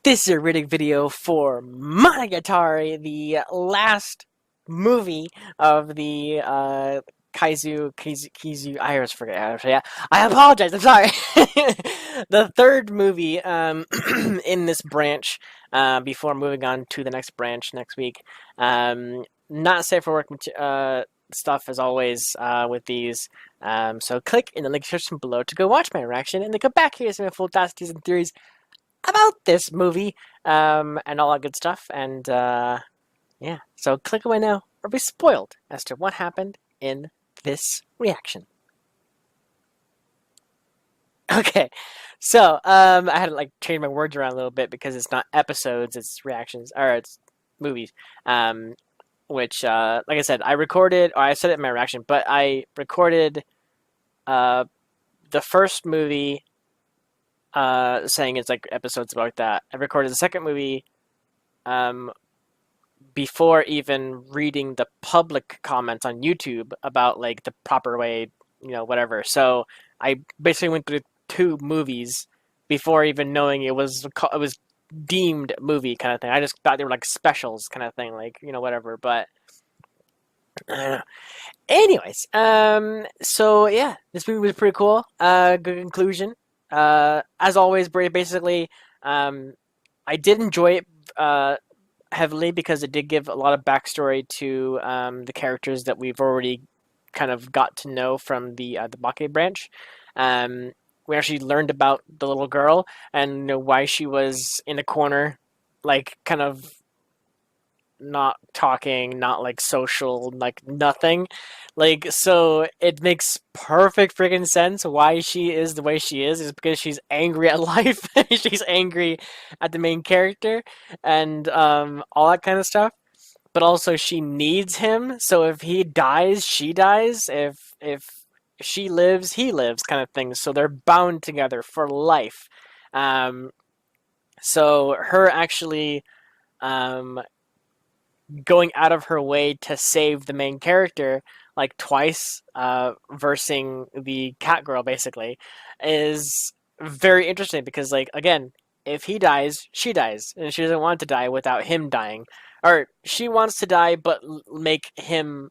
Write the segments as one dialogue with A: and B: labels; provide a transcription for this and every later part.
A: This is a rating video for Monogatari, the last movie of the Kizu. I always forget how to say it. I apologize. I'm sorry. The third movie in this branch. Before moving on to the next branch next week. Not safe for work stuff as always with these. So click in the link description below to go watch my reaction, and then come back here to some full thoughts and theories about this movie and all that good stuff. And yeah, so click away now or be spoiled as to what happened in this reaction. Okay, so I had to like change my words around a little bit because it's not episodes, it's reactions or it's movies. Which, like I said, I recorded, or I said it in my reaction, but I recorded uh, the first movie saying it's like episodes about that. I recorded the second movie um, before even reading the public comments on YouTube about like the proper way, whatever. So I basically went through two movies before even knowing it was deemed movie kind of thing. I just thought they were like specials kind of thing, like whatever. But anyways, so yeah, this movie was pretty cool. Good conclusion. As always, basically, I did enjoy it heavily because it did give a lot of backstory to the characters that we've already kind of got to know from the Bake branch. We actually learned about the little girl and why she was in a corner, like kind of not talking, not like social, like nothing. Like, so it makes perfect freaking sense why she is the way she is because she's angry at life. She's angry at the main character and all that kind of stuff. But also she needs him, so if he dies, she dies. If she lives, he lives, kind of thing. So they're bound together for life. Um, so her actually um, going out of her way to save the main character like twice, versing the cat girl basically, is very interesting because like again, if he dies, she dies, and she doesn't want to die without him dying, or she wants to die but make him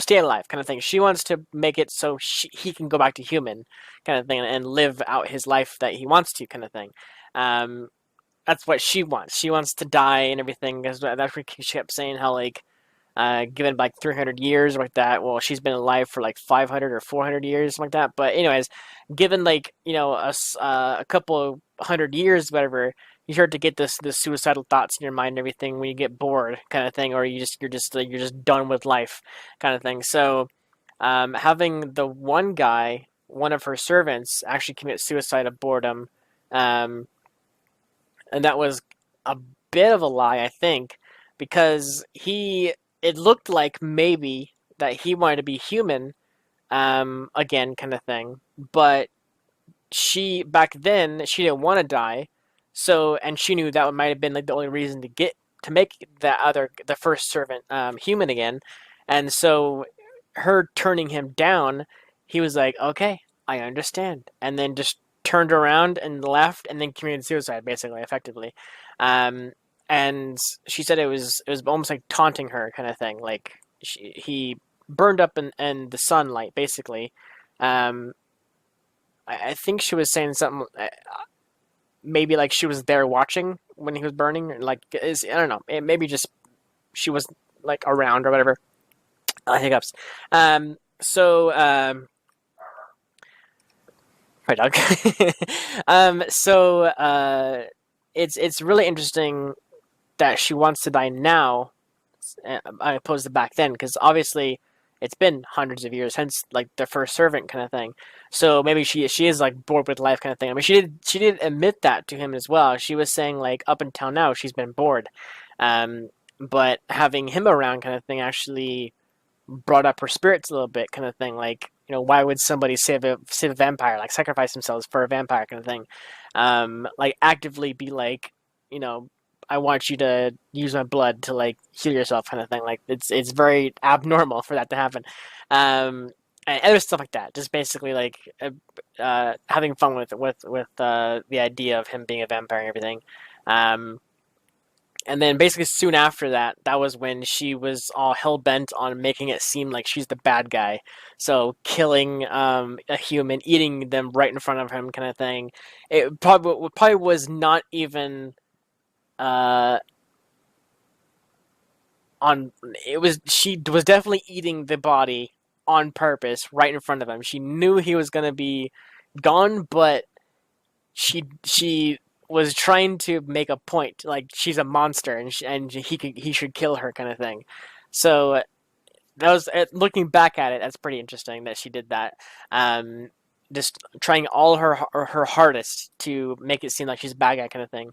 A: stay alive kind of thing. She wants to make it so he can go back to human kind of thing and live out his life that he wants to kind of thing. Um, that's what she wants. She wants to die and everything. Because that's what she kept saying how like given like 300 years like that. Well, she's been alive for like 500 or 400 years, something like that. But anyways, given like a couple of hundred years, whatever, you start to get this suicidal thoughts in your mind and everything when you get bored, kind of thing, or you're just done with life, kind of thing. So, having the one guy, one of her servants, actually commit suicide of boredom, um, and that was a bit of a lie, I think, because it looked like maybe that he wanted to be human, again, kind of thing. But back then, she didn't want to die, so, and she knew that might have been like the only reason to make the first servant, human again, and so her turning him down, he was like, okay, I understand, and then just turned around and left, and then committed suicide, basically, effectively. Um, and she said it was almost like taunting her, kind of thing. Like he burned up in the sunlight, basically. Um, I think she was saying something. Maybe like she was there watching when he was burning. Like I don't know. Maybe just she was like around or whatever. Hiccups. So Hi, dog. So it's really interesting that she wants to die now, opposed to back then, because obviously it's been hundreds of years since like the first servant kind of thing. So maybe she is like bored with life kind of thing. I mean, she did admit that to him as well. She was saying like up until now she's been bored, but having him around kind of thing actually brought up her spirits a little bit, kind of thing. Like, why would somebody save a vampire, like sacrifice themselves for a vampire, kind of thing? Like actively be like, you know, I want you to use my blood to like heal yourself, kind of thing. Like it's very abnormal for that to happen. Um, and other stuff like that. Just basically like having fun with the idea of him being a vampire and everything. Um, and then basically soon after that, that was when she was all hell bent on making it seem like she's the bad guy. So killing a human, eating them right in front of him, kind of thing. It probably was not even uh, on. It was she was definitely eating the body on purpose, right in front of him. She knew he was gonna be gone, but she was trying to make a point, like she's a monster and he should kill her, kind of thing. So that was, looking back at it, that's pretty interesting that she did that. Um, just trying all her hardest to make it seem like she's a bad guy, kind of thing.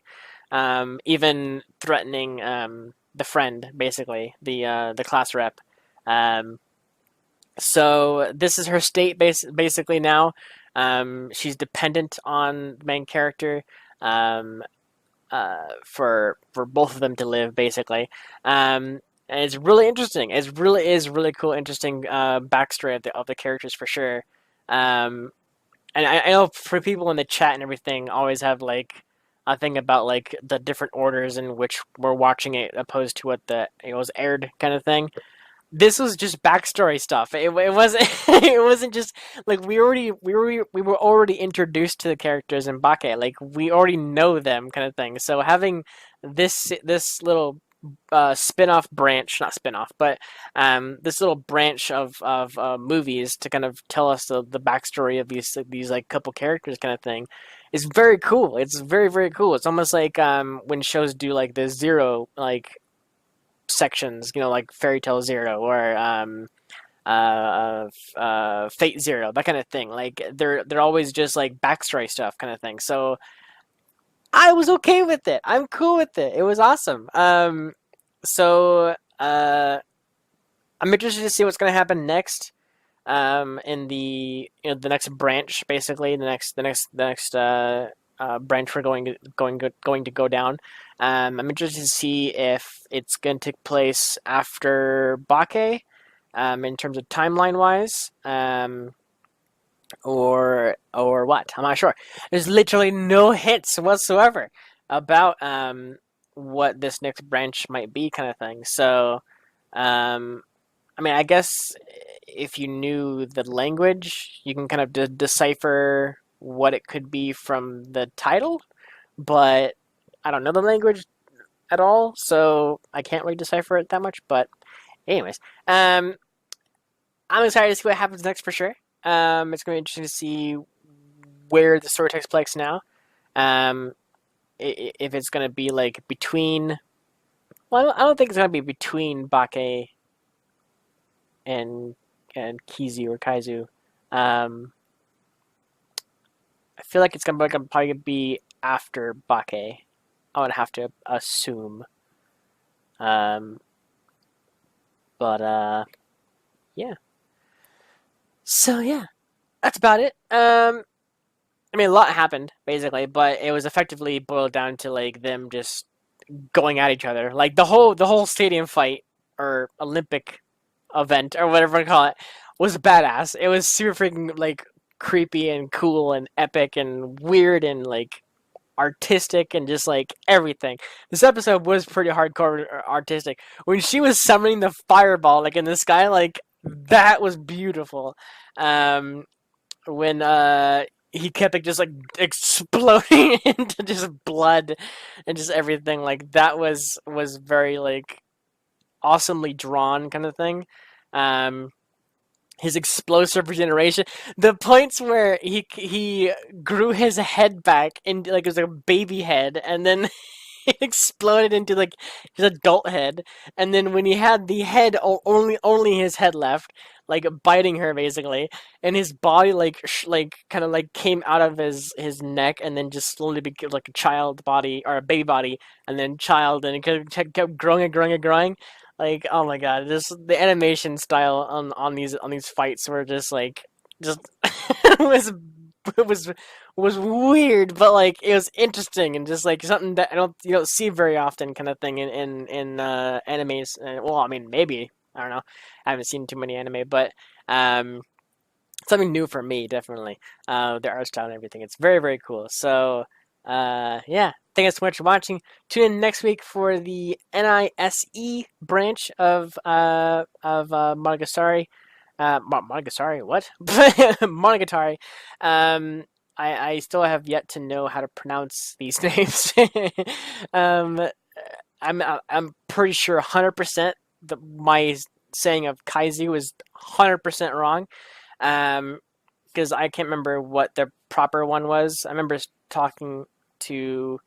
A: Even threatening the friend, basically the class rep. Um, so this is her state basically now. She's dependent on the main character, um, for both of them to live, basically. And it's really interesting. It really is really cool, interesting backstory of the characters, for sure. Um, and I know for people in the chat and everything always have like a thing about like the different orders in which we're watching it opposed to what it was aired, kind of thing. This was just backstory stuff. It wasn't it wasn't just like we were already introduced to the characters in Bake. Like we already know them, kind of thing. So having this little spin-off branch, not spin-off, but this little branch of movies to kind of tell us the backstory of these like couple characters, kind of thing, is very cool. It's very very cool. It's almost like when shows do like the zero like sections, like Fairy Tale Zero or Fate Zero, that kind of thing. Like they're always just like backstory stuff, kind of thing. So I was okay with it. I'm cool with it. It was awesome. So I'm interested to see what's gonna happen next. In the next branch, basically the next branch we're going to go down. I'm interested to see if it's going to take place after Bake, in terms of timeline wise, or what. I'm not sure. There's literally no hints whatsoever about what this next branch might be, kind of thing. So, I mean, I guess if you knew the language, you can kind of decipher what it could be from the title, but I don't know the language at all, so I can't really decipher it that much. But, anyways, I'm excited to see what happens next, for sure. It's going to be interesting to see where the story takes place now. Um, if it's going to be like between. Well, I don't think it's going to be between Bake and Kizu or Kaizu. I feel like it's gonna probably be after Bake. I would have to assume. Um, but yeah. So yeah, that's about it. I mean, a lot happened basically, but it was effectively boiled down to like them just going at each other. Like the whole stadium fight or Olympic event or whatever you call it was badass. It was super freaking like creepy and cool and epic and weird and like artistic and just like everything. This episode was pretty hardcore artistic. When she was summoning the fireball like in the sky, like that was beautiful. When he kept like just like exploding into just blood and just everything, like that was very like awesomely drawn, kind of thing. Um, his explosive regeneration, the points where he grew his head back into like it was like a baby head, and then it exploded into like his adult head, and then when he had the head only his head left, like biting her basically, and his body like like kind of like came out of his neck, and then just slowly became like a child body or a baby body, and then child, and it kept growing and growing and growing. Like, oh my god, just the animation style on these fights were just like just was it was weird, but like it was interesting and just like something that you don't see very often, kind of thing in animes. Well, I mean, maybe I don't know. I haven't seen too many anime, but um, something new for me, definitely. Their art style and everything. It's very, very cool. So, yeah. Thank you so much for watching. Tune in next week for the NISE branch of Monogatari. Monogatari, what? Monogatari. I still have yet to know how to pronounce these names. um, I'm pretty sure 100% my saying of Kaizu is 100% wrong. Because I can't remember what the proper one was. I remember talking to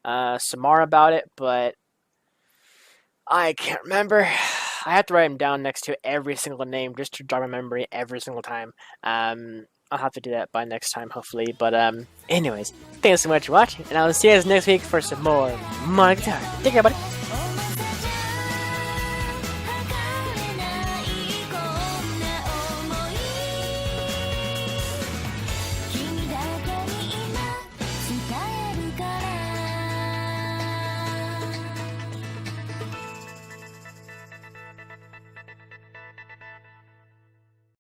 A: Samar about it, but I can't remember. I have to write them down next to every single name just to jog my memory every single time. I'll have to do that by next time, hopefully. But anyways, thanks so much for watching, and I will see you guys next week for some more Monogatari. Take care, buddy.